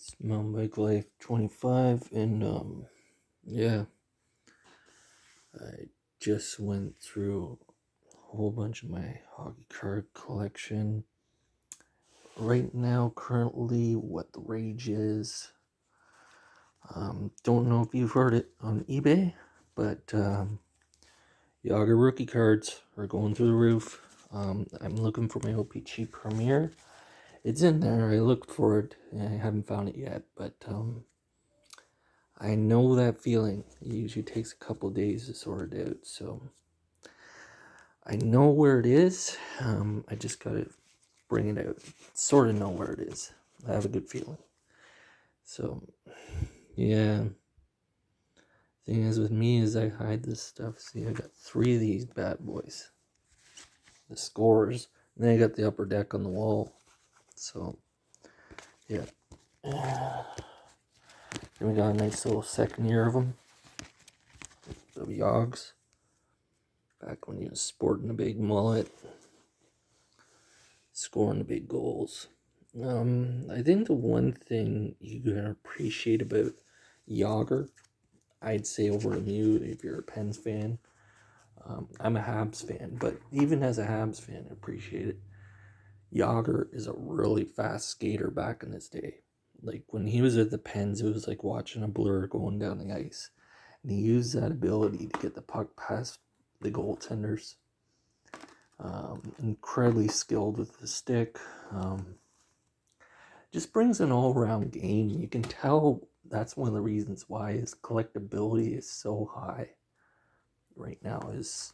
It's Mountain Bike Life 25, and yeah, I just went through a whole bunch of my hockey card collection. Right now, currently, what the rage is. Don't know if you've heard it on eBay, but Yager rookie cards are going through the roof. I'm looking for my OPG Premier. It's in there. I looked for it, and I haven't found it yet, but I know that feeling. It usually takes a couple days to sort it out, so I know where it is. I just gotta bring it out. Sort of know where it is. I have a good feeling. So, yeah. Thing is with me is I hide this stuff. See, I got 3 of these bad boys. The scores. And then I got the upper deck on the wall. So, yeah. Then we got a nice little second year of them. The Yogs. Back when he was sporting a big mullet. Scoring the big goals. I think the one thing you can appreciate about Yager, I'd say over Lemieux if you're a Pens fan. I'm a Habs fan, but even as a Habs fan, I appreciate it. Yager is a really fast skater back in his day. Like when he was at the Pens, it was like watching a blur going down the ice. And he used that ability to get the puck past the goaltenders. Incredibly skilled with the stick. Just brings an all-around game. You can tell that's one of the reasons why his collectability is so high right now. Is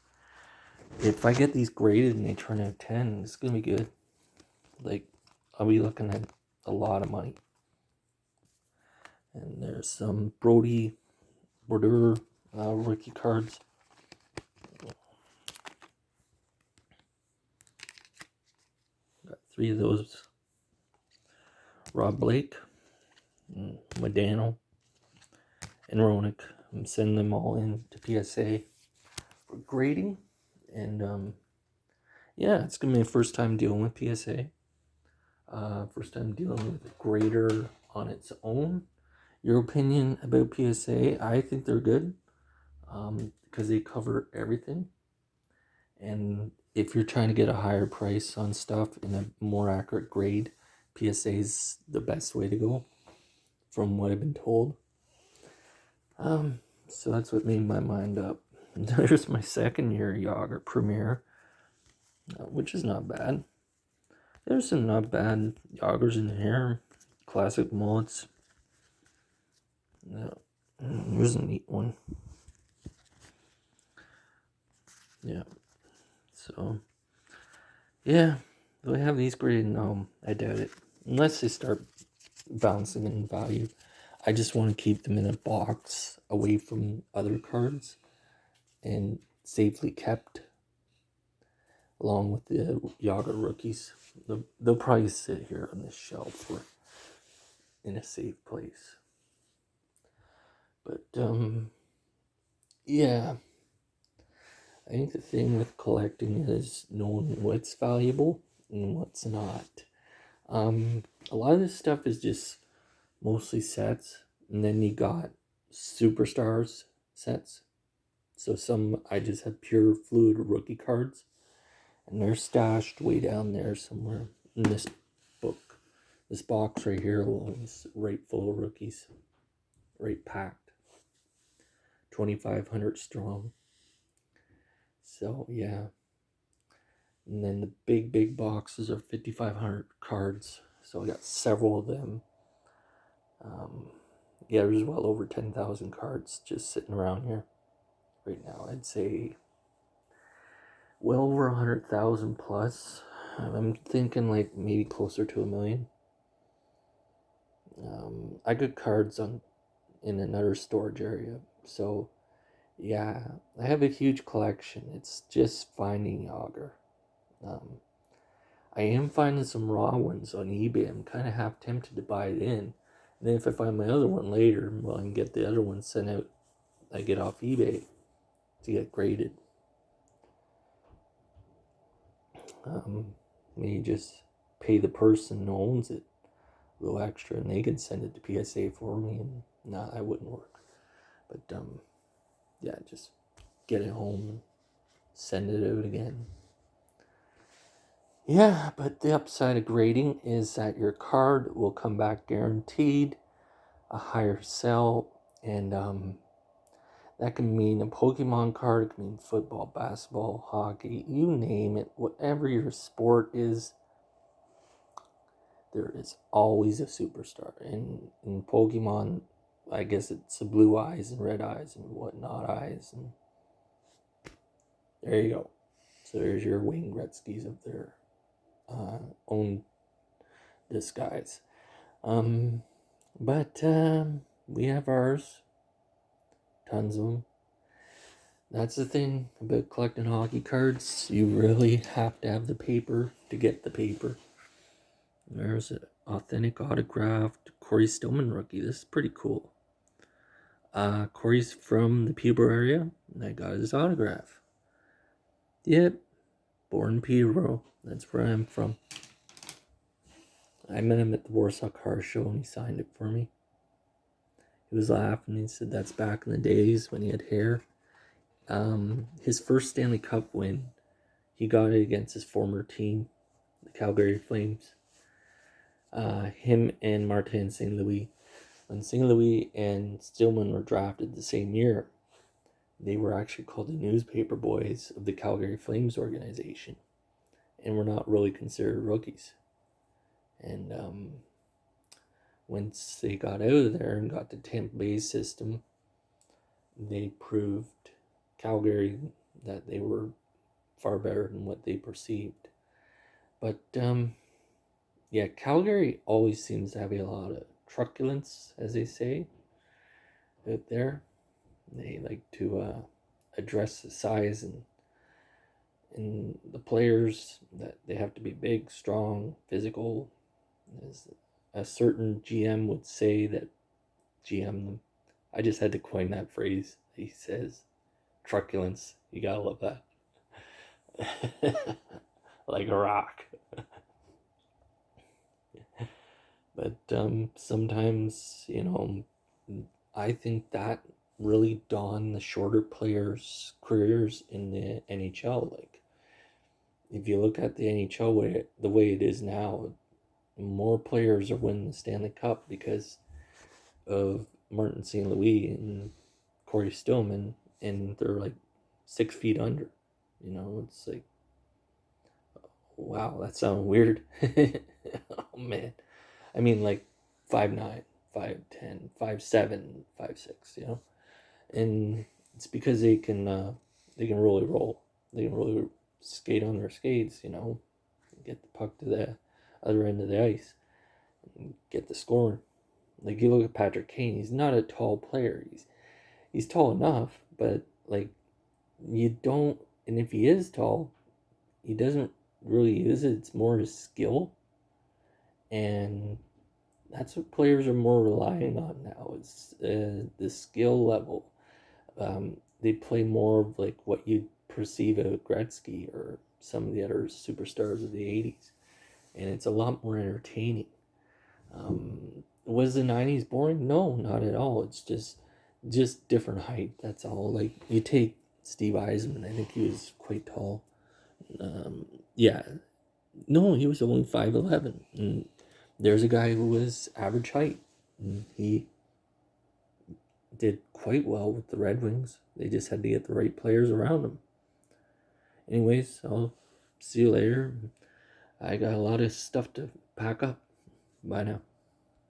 if I get these graded and they turn out 10, it's gonna be good. Like I'll be looking at a lot of money. And there's some Brody Border rookie cards. Got 3 of those. Rob Blake, Modano, and Roenick. I'm sending them all in to PSA for grading. And yeah, it's gonna be my first time dealing with PSA. First time dealing with a grader on its own. Your opinion about PSA? I think they're good because they cover everything. And if you're trying to get a higher price on stuff in a more accurate grade, PSA is the best way to go, from what I've been told. So that's what made my mind up. There's my second year Yager Premier, which is not bad. There's some not bad Yagers in here. Classic mullets. Yeah. Here's a neat one. Yeah. So, yeah. Do I have these graded? No, I doubt it. Unless they start bouncing in value. I just want to keep them in a box away from other cards and safely kept along with the Yager rookies. They'll probably sit here on this shelf or in a safe place. But, yeah. I think the thing with collecting is knowing what's valuable and what's not. A lot of this stuff is just mostly sets, and then you got superstars sets. So some I just have pure fluid rookie cards, and they're stashed way down there somewhere in this book. This box right here is right full of rookies, right packed, 2,500 strong. So yeah, and then the big boxes are 5,500 cards. So I got several of them. Yeah, there's well over 10,000 cards just sitting around here right now. I'd say well over 100,000 plus. I'm thinking like maybe closer to 1,000,000. I got cards in another storage area, so yeah, I have a huge collection. It's just finding Yager. Um, I am finding some raw ones on eBay. I'm kind of half tempted to buy it in. And then if I find my other one later, well, I can get the other one sent out. I get off eBay to get graded. Maybe just pay the person who owns it go extra, and they can send it to PSA for me, and nah, that wouldn't work. But yeah, just get it home and send it out again. Yeah, but the upside of grading is that your card will come back guaranteed, a higher sell, and that can mean a Pokemon card, it can mean football, basketball, hockey, you name it. Whatever your sport is, there is always a superstar. And in Pokemon, I guess it's the blue eyes and red eyes and whatnot eyes. And there you go. So there's your Wayne Gretzky's of their own disguise. But we have ours. Tons of them. That's the thing about collecting hockey cards. You really have to have the paper to get the paper. There's an authentic autographed Corey Stillman rookie. This is pretty cool. Corey's from the Peterborough area, and I got his autograph. Yep, born in Peterborough. That's where I'm from. I met him at the Warsaw Car Show, and he signed it for me. He was laughing. He said that's back in the days when he had hair. His first Stanley Cup win, he got it against his former team, the Calgary Flames. Him and Martin St. Louis. When St. Louis and Stillman were drafted the same year, they were actually called the newspaper boys of the Calgary Flames organization, and were not really considered rookies. And once they got out of there and got the Tampa Bay system, they proved Calgary that they were far better than what they perceived. But yeah, Calgary always seems to have a lot of truculence, as they say, out there. They like to address the size and the players, that they have to be big, strong, physical. As a certain GM would say that GM them. I just had to coin that phrase. He says, truculence. You gotta love that. Like a rock. But sometimes, I think that really dawned the shorter players' careers in the NHL. Like, if you look at the NHL the way it is now, more players are winning the Stanley Cup because of Martin St. Louis and Corey Stillman, and they're like 6 feet under. It's like, wow, that sounds weird. Oh man, I mean like 5'9", 5'10", 5'7", 5'6", and it's because they can really roll. They can really skate on their skates, get the puck to the other end of the ice and get the scoring. Like, you look at Patrick Kane, he's not a tall player. He's tall enough, but like, you don't, and if he is tall, he doesn't really use it. It's more his skill, and that's what players are more relying on now. It's the skill level. They play more of like what you perceive of Gretzky or some of the other superstars of the 80s, and it's a lot more entertaining. Was the 90s boring? No, not at all. It's just different height. That's all. Like, you take Steve Yzerman, I think he was quite tall. Yeah, no, he was only 5'11", and there's a guy who was average height, and he did quite well with the Red Wings. They just had to get the right players around him. Anyways, I'll see you later. I got a lot of stuff to pack up. Bye now.